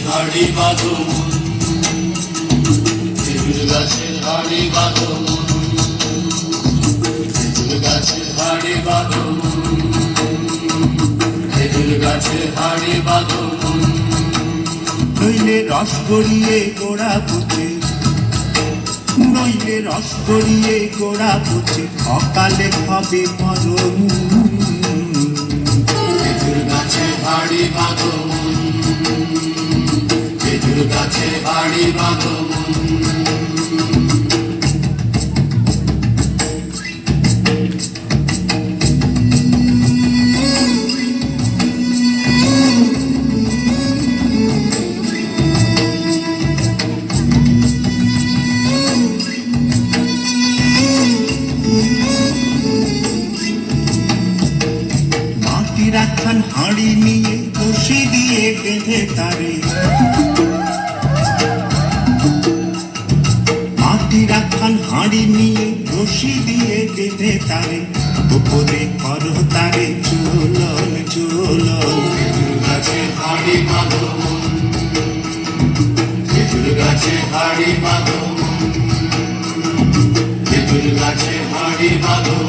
হাড়ি বাঁধো খেজুর গাছের হাড়ি বাঁধো খেজুর গাছের হাড়ি বাঁধো খেজুর গাছের হাড়ি বাঁধো নইলে রস গড়িয়ে গোড়া পচে নইলে রস গড়িয়ে গোড়া পচে অকালে হবে মরণ খেজুর গাছের হাড়ি বাঁধো খেজুর গাছের হাড়ি বাঁধো রাখান হাঁড়ি নিয়ে রশি দিয়ে বেঁধে তারে মাটি রাখান হাঁড়ি নিয়ে রশি দিয়ে বেঁধে তারে উপরে করো তারে চুলন চুলন খেজুর গাছের হাড়ি বাঁধো খেজুর গাছের হাড়ি বাঁধো খেজুর গাছের হাড়ি বাঁধো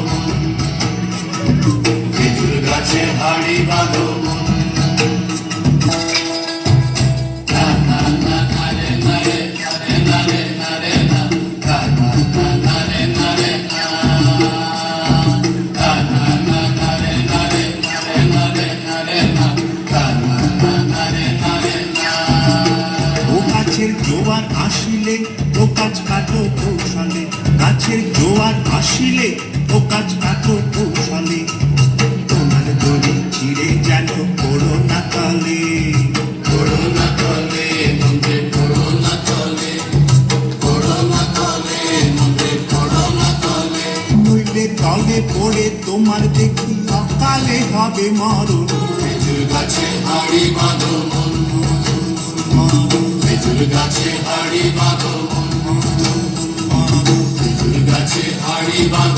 খেজুর গাছের হাড়ি বাঁধো গাছের জোয়ার আসিলে ও কাজ কাটো কৌশলে গাছের জোয়ার আসিলে ও কাজ কাটো কৌশলে তোমার দড়ি ছিঁড়ে যেন পড়ো না তলে পড়ো না তলে মন্দিরে পড়ো না তলে পড়ো না তলে মন্দিরে পড়ো না তলে নইলে তলে পড়ে তোমার দেখি অকালে হবে মরণ খেজুর গাছে হাড়ি বাঁধো খেজুর গাছে হাড়ি বাঁধো খেজুর গাছে হাড়ি বাঁধো